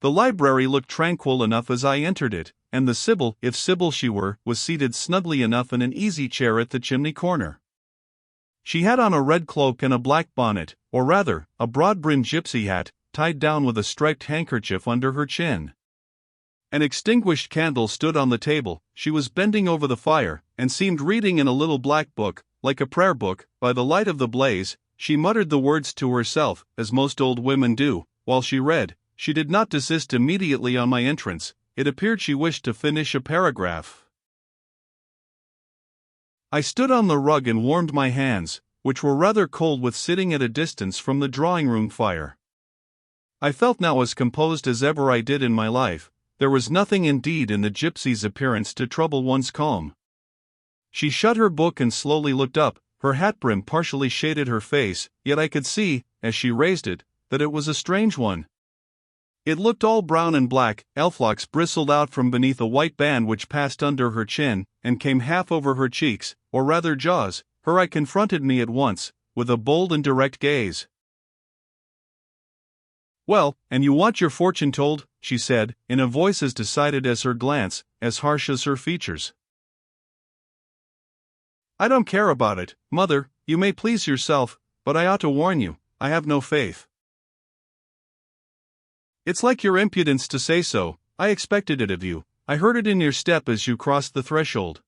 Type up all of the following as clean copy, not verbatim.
The library looked tranquil enough as I entered it, and the Sibyl, if Sibyl she were, was seated snugly enough in an easy chair at the chimney corner. She had on a red cloak and a black bonnet, or rather, a broad-brimmed gypsy hat, tied down with a striped handkerchief under her chin. An extinguished candle stood on the table. She was bending over the fire, and seemed reading in a little black book, like a prayer book. By the light of the blaze, she muttered the words to herself, as most old women do, while she read. She did not desist immediately on my entrance. It appeared she wished to finish a paragraph. I stood on the rug and warmed my hands, which were rather cold with sitting at a distance from the drawing-room fire. I felt now as composed as ever I did in my life. There was nothing indeed in the gypsy's appearance to trouble one's calm. She shut her book and slowly looked up. Her hat brim partially shaded her face, yet I could see, as she raised it, that it was a strange one. It looked all brown and black. Elflocks bristled out from beneath a white band which passed under her chin, and came half over her cheeks, or rather jaws. Her eye confronted me at once, with a bold and direct gaze. "Well, and you want your fortune told?" she said, in a voice as decided as her glance, as harsh as her features. "I don't care about it, Mother, you may please yourself, but I ought to warn you, I have no faith." "It's like your impudence to say so. I expected it of you. I heard it in your step as you crossed the threshold."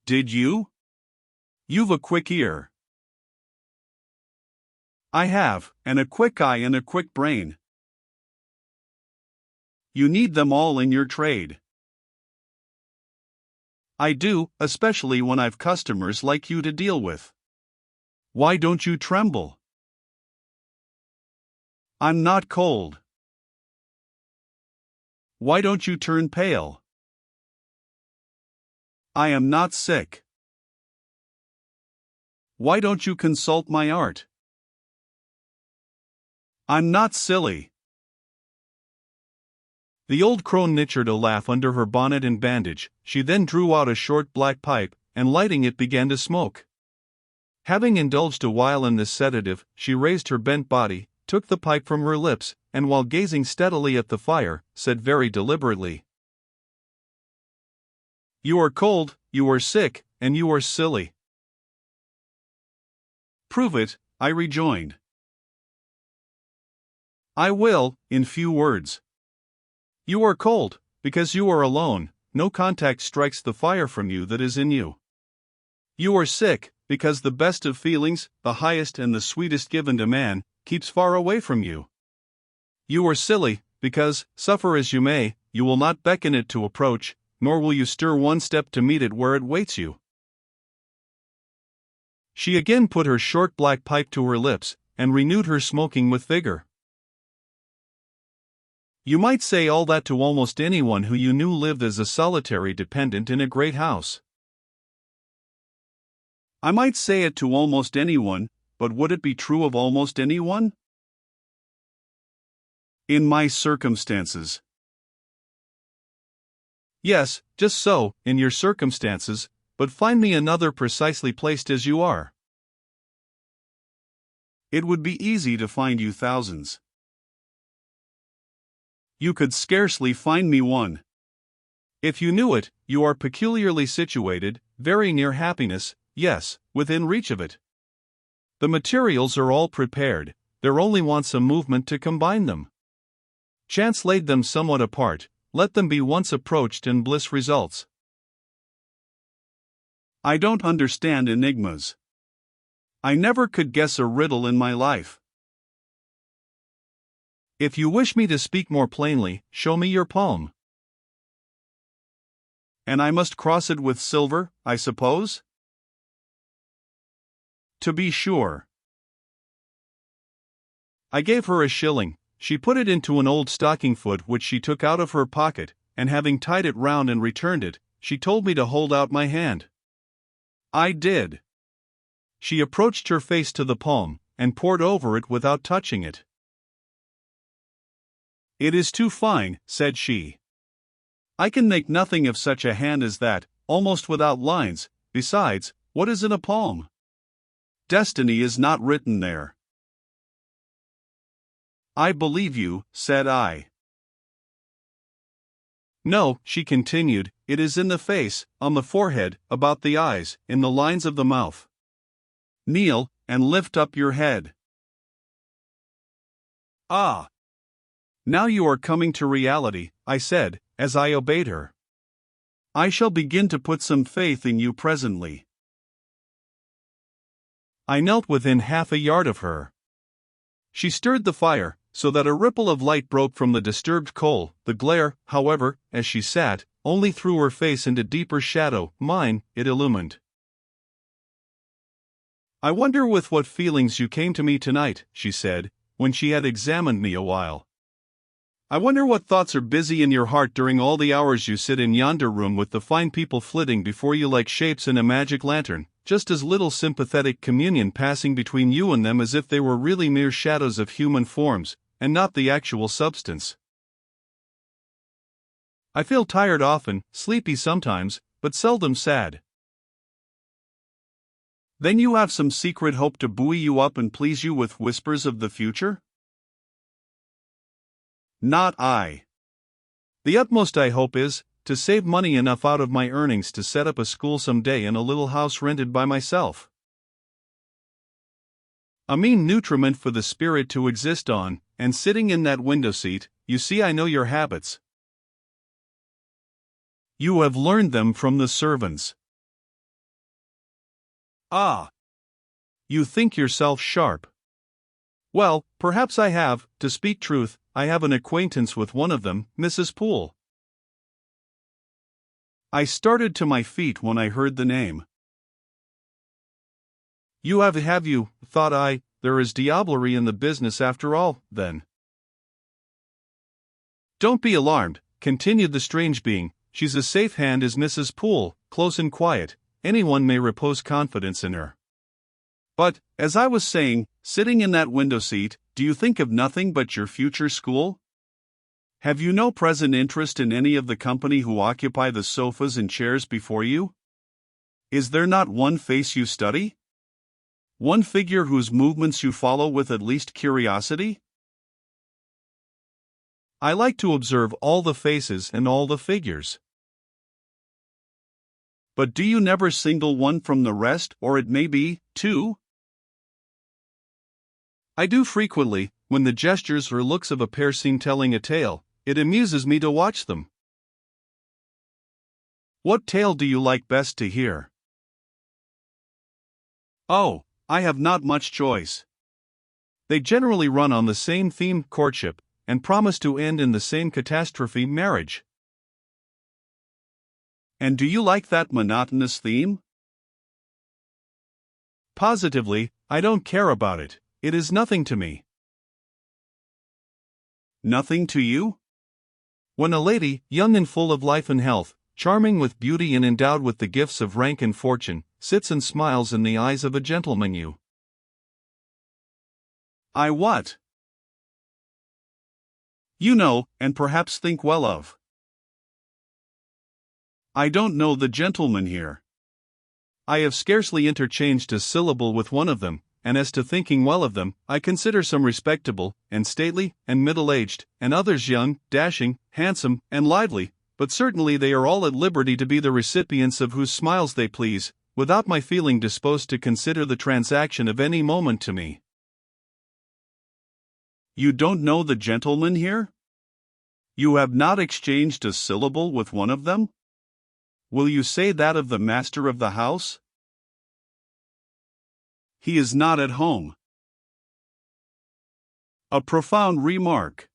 "Did you? You've a quick ear." "I have, and a quick eye and a quick brain." "You need them all in your trade." "I do, especially when I've customers like you to deal with." "Why don't you tremble?" "I'm not cold." "Why don't you turn pale?" "I am not sick." "Why don't you consult my art?" "I'm not silly." The old crone nitchered a laugh under her bonnet and bandage. She then drew out a short black pipe, and lighting it began to smoke. Having indulged a while in this sedative, she raised her bent body, took the pipe from her lips, and while gazing steadily at the fire, said very deliberately, "You are cold, you are sick, and you are silly." "Prove it," I rejoined. "I will, in few words. You are cold, because you are alone, no contact strikes the fire from you that is in you. You are sick, because the best of feelings, the highest and the sweetest given to man, keeps far away from you. You are silly, because, suffer as you may, you will not beckon it to approach, nor will you stir one step to meet it where it waits you." She again put her short black pipe to her lips, and renewed her smoking with vigor. "You might say all that to almost anyone who you knew lived as a solitary dependent in a great house." "I might say it to almost anyone, but would it be true of almost anyone?" "In my circumstances." "Yes, just so, in your circumstances, but find me another precisely placed as you are." "It would be easy to find you thousands." "You could scarcely find me one." "If you knew it, you are peculiarly situated, very near happiness, yes, within reach of it. The materials are all prepared, there only wants a movement to combine them. Chance laid them somewhat apart, let them be once approached and bliss results." "I don't understand enigmas. I never could guess a riddle in my life." "If you wish me to speak more plainly, show me your palm." "And I must cross it with silver, I suppose?" "To be sure." I gave her a shilling. She put it into an old stocking foot which she took out of her pocket, and having tied it round and returned it, she told me to hold out my hand. I did. She approached her face to the palm, and poured over it without touching it. "It is too fine," said she. "I can make nothing of such a hand as that, almost without lines. Besides, what is in a palm? Destiny is not written there." I believe you, said I. No, she continued, it is in the face, on the forehead, about the eyes, in the lines of the mouth. Kneel, and lift up your head. Ah! Now you are coming to reality, I said, as I obeyed her. I shall begin to put some faith in you presently. I knelt within half a yard of her. She stirred the fire, so that a ripple of light broke from the disturbed coal. The glare, however, as she sat, only threw her face into deeper shadow. Mine, it illumined. I wonder with what feelings you came to me tonight, she said, when she had examined me a while. I wonder what thoughts are busy in your heart during all the hours you sit in yonder room with the fine people flitting before you like shapes in a magic lantern, just as little sympathetic communion passing between you and them as if they were really mere shadows of human forms, and not the actual substance. I feel tired often, sleepy sometimes, but seldom sad. Then you have some secret hope to buoy you up and please you with whispers of the future? Not I. The utmost I hope is, to save money enough out of my earnings to set up a school some day in a little house rented by myself. A mean nutriment for the spirit to exist on, and sitting in that window seat, you see I know your habits. You have learned them from the servants. Ah! You think yourself sharp. Well, perhaps I have, to speak truth, I have an acquaintance with one of them, Mrs. Poole. I started to my feet when I heard the name. You have you, thought I, there is diablerie in the business after all, then. Don't be alarmed, continued the strange being, she's a safe hand is Mrs. Poole, close and quiet, anyone may repose confidence in her. But, as I was saying, sitting in that window seat, do you think of nothing but your future school? Have you no present interest in any of the company who occupy the sofas and chairs before you? Is there not one face you study? One figure whose movements you follow with at least curiosity? I like to observe all the faces and all the figures. But do you never single one from the rest, or it may be, two? I do frequently, when the gestures or looks of a pair seem telling a tale. It amuses me to watch them. What tale do you like best to hear? Oh, I have not much choice. They generally run on the same theme, courtship, and promise to end in the same catastrophe, marriage. And do you like that monotonous theme? Positively, I don't care about it. It is nothing to me. Nothing to you? When a lady, young and full of life and health, charming with beauty and endowed with the gifts of rank and fortune, sits and smiles in the eyes of a gentleman you. I what? You know, and perhaps think well of. I don't know the gentleman here. I have scarcely interchanged a syllable with one of them, and as to thinking well of them, I consider some respectable, and stately, and middle-aged, and others young, dashing, handsome, and lively, but certainly they are all at liberty to be the recipients of whose smiles they please, without my feeling disposed to consider the transaction of any moment to me. You don't know the gentleman here? You have not exchanged a syllable with one of them? Will you say that of the master of the house? He is not at home. A profound remark.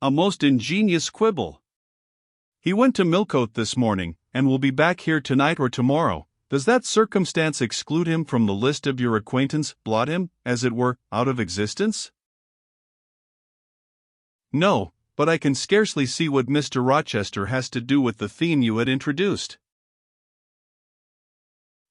A most ingenious quibble. He went to Millcote this morning, and will be back here tonight or tomorrow. Does that circumstance exclude him from the list of your acquaintance, blot him, as it were, out of existence? No, but I can scarcely see what Mr. Rochester has to do with the theme you had introduced.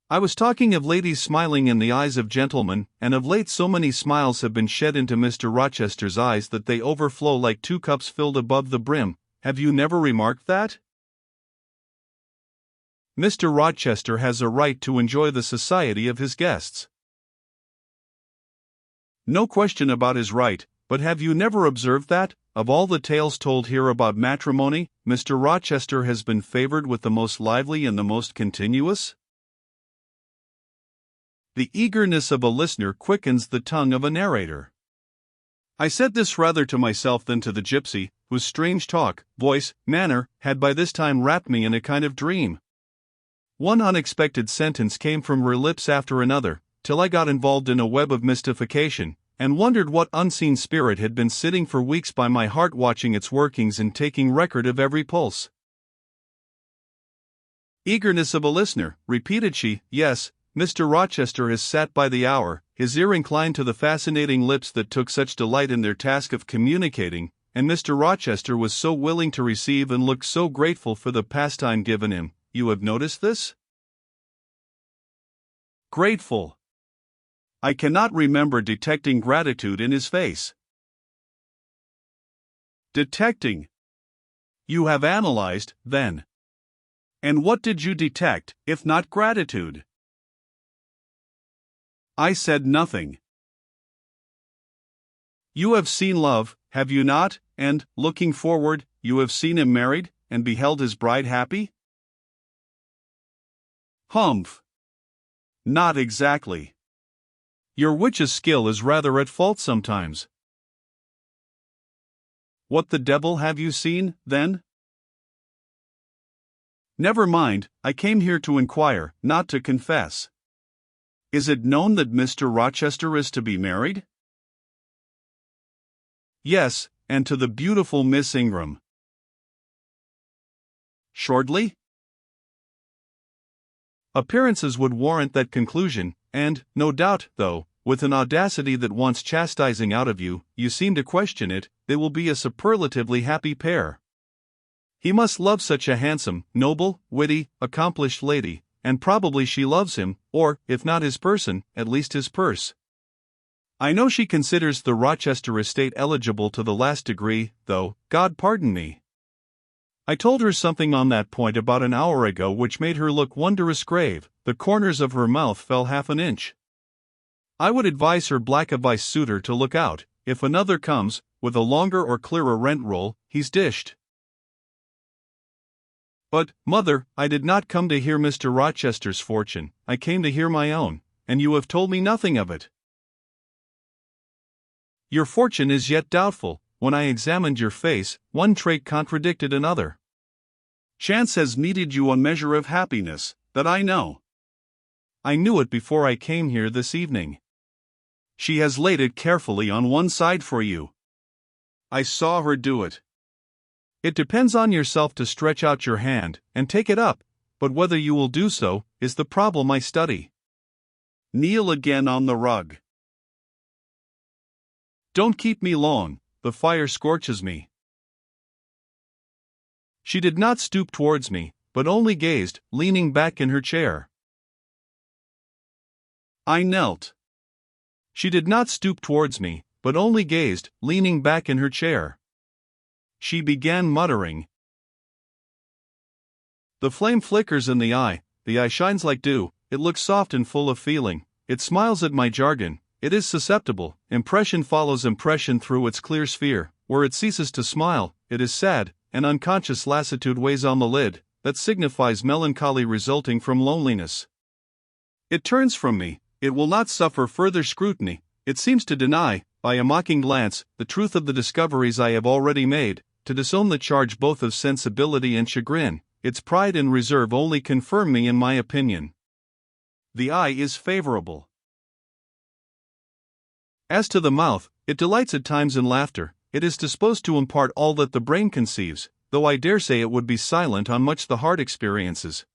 I was talking of ladies smiling in the eyes of gentlemen, and of late so many smiles have been shed into Mr. Rochester's eyes that they overflow like 2 cups filled above the brim. Have you never remarked that? Mr. Rochester has a right to enjoy the society of his guests. No question about his right, But have you never observed that, of all the tales told here about matrimony, Mr. Rochester has been favored with the most lively and the most continuous? The eagerness of a listener quickens the tongue of a narrator. I said this rather to myself than to the gypsy, whose strange talk, voice, manner, had by this time wrapped me in a kind of dream. One unexpected sentence came from her lips after another, till I got involved in a web of mystification, and wondered what unseen spirit had been sitting for weeks by my heart watching its workings and taking record of every pulse. Eagerness of a listener, repeated she. Yes, Mr. Rochester has sat by the hour, his ear inclined to the fascinating lips that took such delight in their task of communicating, and Mr. Rochester was so willing to receive and looked so grateful for the pastime given him. You have noticed this? Grateful. I cannot remember detecting gratitude in his face. Detecting. You have analyzed, then. And what did you detect, if not gratitude? I said nothing. You have seen love, have you not, and, looking forward, you have seen him married, and beheld his bride happy? Humph. Not exactly. Your witch's skill is rather at fault sometimes. What the devil have you seen, then? Never mind, I came here to inquire, not to confess. Is it known that Mr. Rochester is to be married? Yes, and to the beautiful Miss Ingram. Shortly? Appearances would warrant that conclusion, and, no doubt, though, with an audacity that wants chastising out of you, you seem to question it, they will be a superlatively happy pair. He must love such a handsome, noble, witty, accomplished lady, and probably she loves him, or, if not his person, at least his purse. I know she considers the Rochester estate eligible to the last degree, though, God pardon me. I told her something on that point about an hour ago which made her look wondrous grave. The corners of her mouth fell half an inch. I would advise her black-a-vice suitor to look out. If another comes, with a longer or clearer rent roll, he's dished. But, mother, I did not come to hear Mr. Rochester's fortune, I came to hear my own, and you have told me nothing of it. Your fortune is yet doubtful. When I examined your face, one trait contradicted another. Chance has meted you a measure of happiness, that I know. I knew it before I came here this evening. She has laid it carefully on one side for you. I saw her do it. It depends on yourself to stretch out your hand and take it up, but whether you will do so is the problem I study. Kneel again on the rug. Don't keep me long, the fire scorches me. She did not stoop towards me, but only gazed, leaning back in her chair. I knelt. She did not stoop towards me, but only gazed, leaning back in her chair. She began muttering. The flame flickers in the eye shines like dew, it looks soft and full of feeling, it smiles at my jargon, it is susceptible, impression follows impression through its clear sphere, where it ceases to smile, it is sad, an unconscious lassitude weighs on the lid, that signifies melancholy resulting from loneliness. It turns from me, it will not suffer further scrutiny, it seems to deny, by a mocking glance, the truth of the discoveries I have already made, to disown the charge both of sensibility and chagrin, its pride and reserve only confirm me in my opinion. The eye is favorable. As to the mouth, it delights at times in laughter, it is disposed to impart all that the brain conceives, though I dare say it would be silent on much the heart experiences.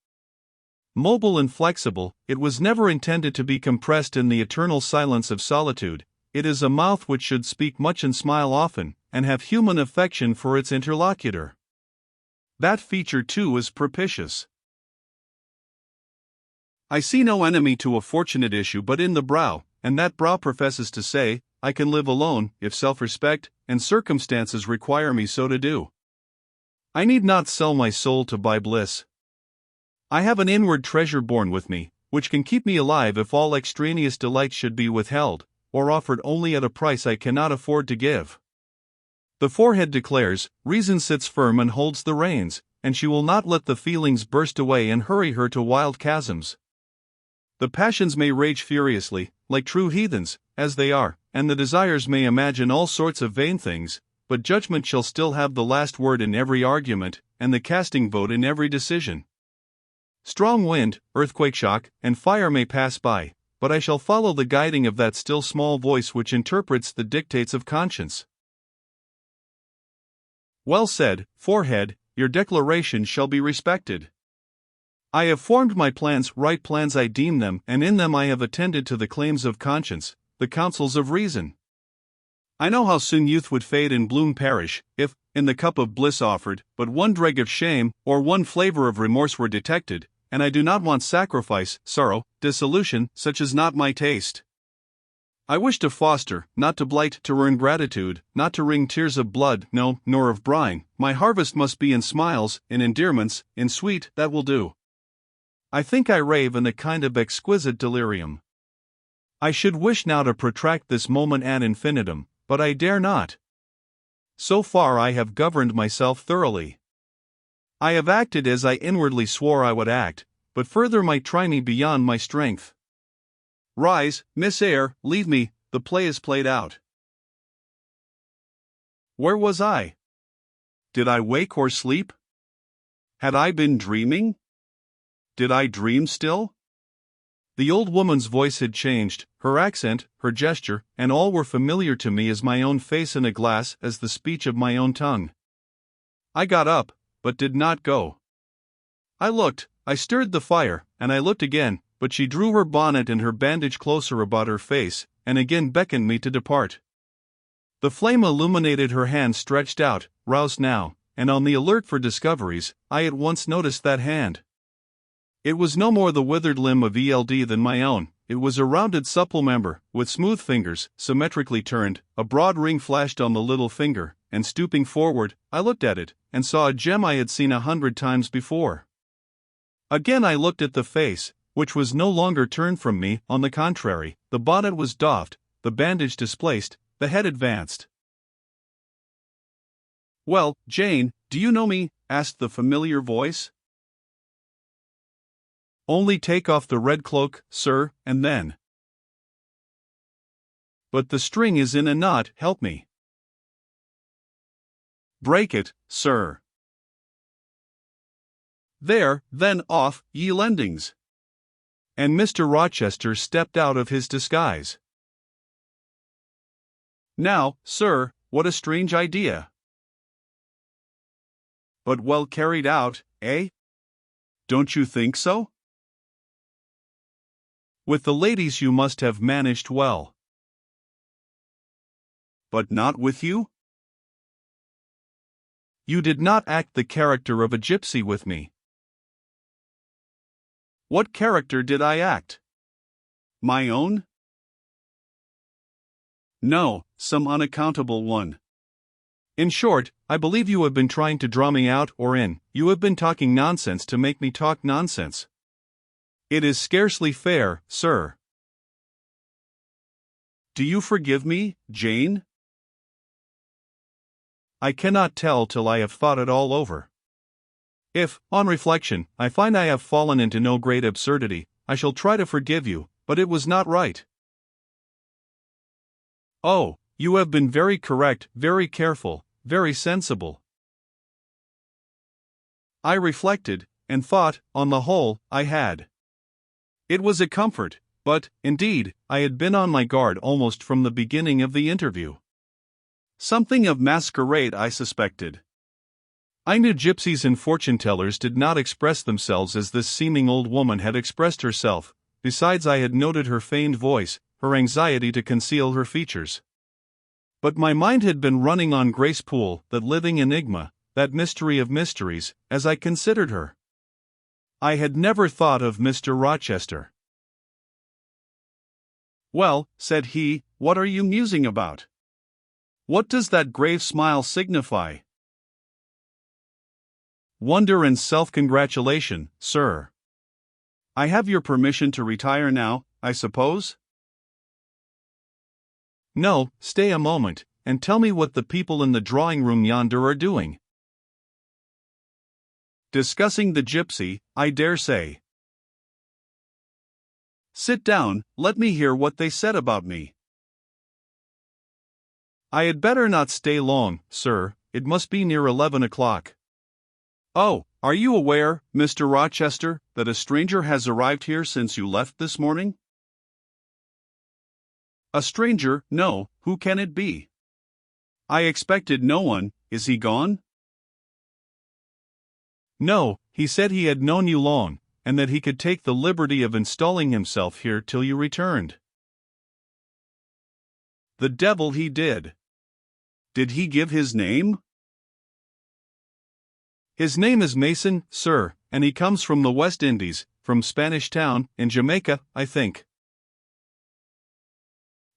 Mobile and flexible, it was never intended to be compressed in the eternal silence of solitude. It is a mouth which should speak much and smile often, and have human affection for its interlocutor. That feature too is propitious. I see no enemy to a fortunate issue but in the brow, and that brow professes to say, I can live alone, if self-respect and circumstances require me so to do. I need not sell my soul to buy bliss. I have an inward treasure born with me, which can keep me alive if all extraneous delights should be withheld, or offered only at a price I cannot afford to give. The forehead declares, reason sits firm and holds the reins, and she will not let the feelings burst away and hurry her to wild chasms. The passions may rage furiously, like true heathens, as they are, and the desires may imagine all sorts of vain things, but judgment shall still have the last word in every argument, and the casting vote in every decision. Strong wind, earthquake shock, and fire may pass by, but I shall follow the guiding of that still small voice which interprets the dictates of conscience. Well said, forehead, your declaration shall be respected. I have formed my plans, right plans I deem them, and in them I have attended to the claims of conscience, the counsels of reason. I know how soon youth would fade and bloom perish, if, in the cup of bliss offered, but one dreg of shame, or one flavor of remorse were detected, and I do not want sacrifice, sorrow, dissolution, such is not my taste. I wish to foster, not to blight, to earn gratitude, not to wring tears of blood, no, nor of brine. My harvest must be in smiles, in endearments, in sweet, that will do. I think I rave in a kind of exquisite delirium. I should wish now to protract this moment ad infinitum, but I dare not. So far I have governed myself thoroughly. I have acted as I inwardly swore I would act, but further might try me beyond my strength. Rise, Miss Eyre, leave me, the play is played out. Where was I? Did I wake or sleep? Had I been dreaming? Did I dream still? The old woman's voice had changed, her accent, her gesture, and all were familiar to me as my own face in a glass, as the speech of my own tongue. I got up, but did not go. I looked, I stirred the fire, and I looked again, but she drew her bonnet and her bandage closer about her face, and again beckoned me to depart. The flame illuminated her hand stretched out, roused now, and on the alert for discoveries, I at once noticed that hand. It was no more the withered limb of Eld than my own, it was a rounded supple member, with smooth fingers, symmetrically turned, a broad ring flashed on the little finger, and stooping forward, I looked at it, and saw a gem I had seen 100 times before. Again I looked at the face, which was no longer turned from me, on the contrary, the bonnet was doffed, the bandage displaced, the head advanced. Well, Jane, do you know me? Asked the familiar voice. Only take off the red cloak, sir, and then. But the string is in a knot, help me. Break it, sir. There, then off, ye lendings. And Mr. Rochester stepped out of his disguise. Now, sir, what a strange idea. But well carried out, eh? Don't you think so? With the ladies you must have managed well. But not with you? You did not act the character of a gypsy with me. What character did I act? My own? No, some unaccountable one. In short, I believe you have been trying to draw me out or in, you have been talking nonsense to make me talk nonsense. It is scarcely fair, sir. Do you forgive me, Jane? I cannot tell till I have thought it all over. If, on reflection, I find I have fallen into no great absurdity, I shall try to forgive you, but it was not right. Oh, you have been very correct, very careful, very sensible. I reflected, and thought, on the whole, I had. It was a comfort, but, indeed, I had been on my guard almost from the beginning of the interview. Something of masquerade I suspected. I knew gypsies and fortune-tellers did not express themselves as this seeming old woman had expressed herself, besides I had noted her feigned voice, her anxiety to conceal her features. But my mind had been running on Grace Poole, that living enigma, that mystery of mysteries, as I considered her. I had never thought of Mr. Rochester. Well, said he, what are you musing about? What does that grave smile signify? Wonder and self-congratulation, sir. I have your permission to retire now, I suppose? No, stay a moment, and tell me what the people in the drawing room yonder are doing. Discussing the gypsy, I dare say. Sit down, let me hear what they said about me. I had better not stay long, sir, it must be near 11 o'clock. Oh, are you aware, Mr. Rochester, that a stranger has arrived here since you left this morning? A stranger? No, who can it be? I expected no one. Is he gone? No, he said he had known you long, and that he could take the liberty of installing himself here till you returned. The devil he did. Did he give his name? His name is Mason, sir, and he comes from the West Indies, from Spanish Town, in Jamaica, I think.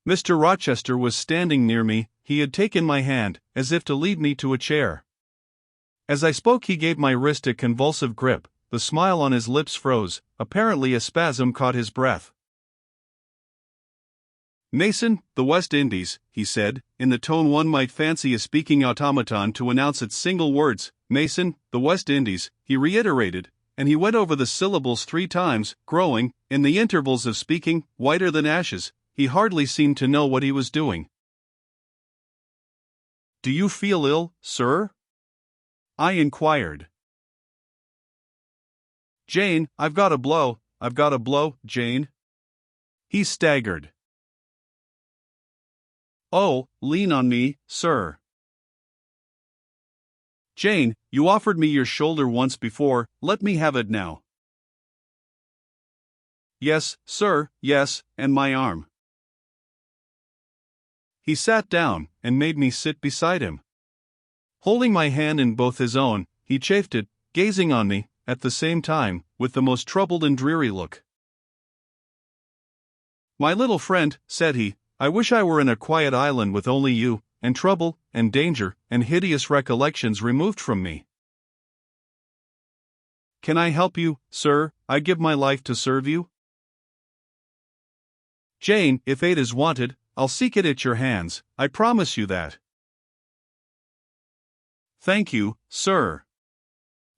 Mr. Rochester was standing near me. He had taken my hand, as if to lead me to a chair. As I spoke he gave my wrist a convulsive grip, the smile on his lips froze, apparently a spasm caught his breath. Mason, the West Indies, he said, in the tone one might fancy a speaking automaton to announce its single words. Mason, the West Indies, he reiterated, and he went over the syllables 3 times, growing, in the intervals of speaking, whiter than ashes. He hardly seemed to know what he was doing. Do you feel ill, sir? I inquired. Jane, I've got a blow, Jane. He staggered. Oh, lean on me, sir. Jane, you offered me your shoulder once before, let me have it now. Yes, sir, yes, and my arm. He sat down, and made me sit beside him. Holding my hand in both his own, he chafed it, gazing on me, at the same time, with the most troubled and dreary look. My little friend, said he, I wish I were in a quiet island with only you, and trouble, and danger, and hideous recollections removed from me. Can I help you, sir? I give my life to serve you. Jane, if aid is wanted, I'll seek it at your hands, I promise you that. Thank you, sir.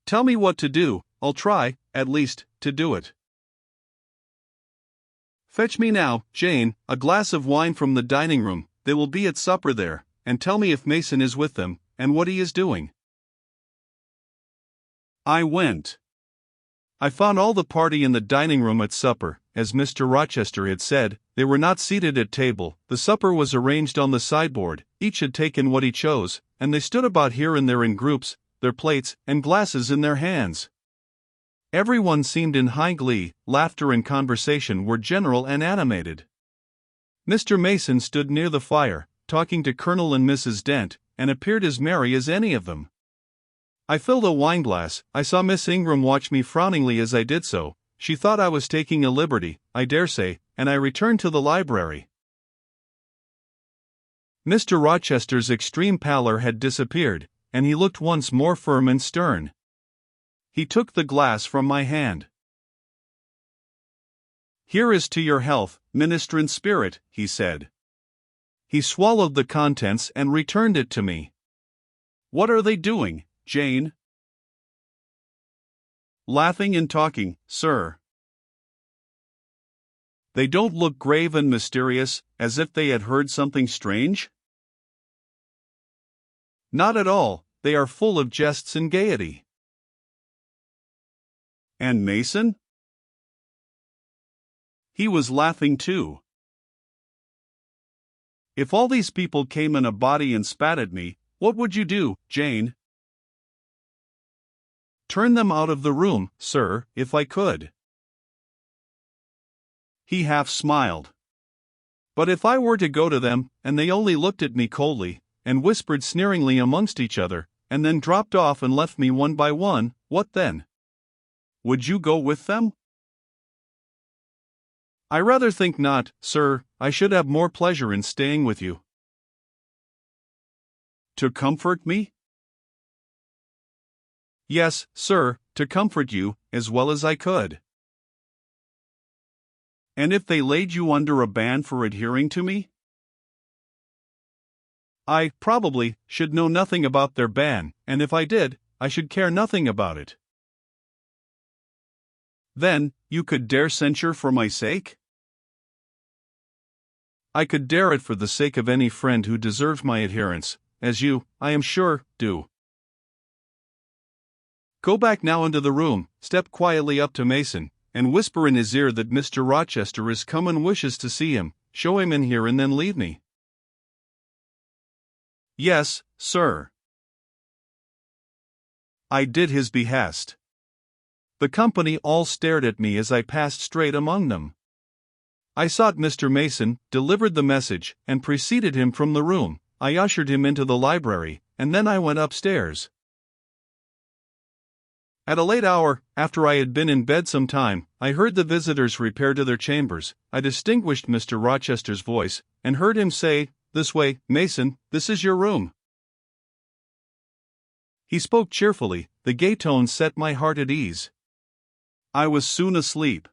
Tell me what to do, I'll try, at least, to do it. Fetch me now, Jane, a glass of wine from the dining room, they will be at supper there, and tell me if Mason is with them, and what he is doing. I went. I found all the party in the dining room at supper. As Mr. Rochester had said, they were not seated at table, the supper was arranged on the sideboard, each had taken what he chose, and they stood about here and there in groups, their plates and glasses in their hands. Everyone seemed in high glee, laughter and conversation were general and animated. Mr. Mason stood near the fire, talking to Colonel and Mrs. Dent, and appeared as merry as any of them. I filled a wineglass. I saw Miss Ingram watch me frowningly as I did so. She thought I was taking a liberty, I dare say, and I returned to the library. Mr. Rochester's extreme pallor had disappeared, and he looked once more firm and stern. He took the glass from my hand. Here is to your health, ministrant spirit, he said. He swallowed the contents and returned it to me. What are they doing, Jane? Laughing and talking, sir. They don't look grave and mysterious, as if they had heard something strange? Not at all, they are full of jests and gaiety. And Mason? He was laughing too. If all these people came in a body and spat at me, what would you do, Jane? Turn them out of the room, sir, if I could. He half smiled. But if I were to go to them, and they only looked at me coldly, and whispered sneeringly amongst each other, and then dropped off and left me one by one, what then? Would you go with them? I rather think not, sir. I should have more pleasure in staying with you. To comfort me? Yes, sir, to comfort you, as well as I could. And if they laid you under a ban for adhering to me? I, probably, should know nothing about their ban, and if I did, I should care nothing about it. Then, you could dare censure for my sake? I could dare it for the sake of any friend who deserves my adherence, as you, I am sure, do. Go back now into the room, step quietly up to Mason, and whisper in his ear that Mr. Rochester is come and wishes to see him. Show him in here and then leave me. Yes, sir. I did his behest. The company all stared at me as I passed straight among them. I sought Mr. Mason, delivered the message, and preceded him from the room. I ushered him into the library, and then I went upstairs. At a late hour, after I had been in bed some time, I heard the visitors repair to their chambers. I distinguished Mr. Rochester's voice, and heard him say, "This way, Mason, this is your room." He spoke cheerfully, the gay tones set my heart at ease. I was soon asleep.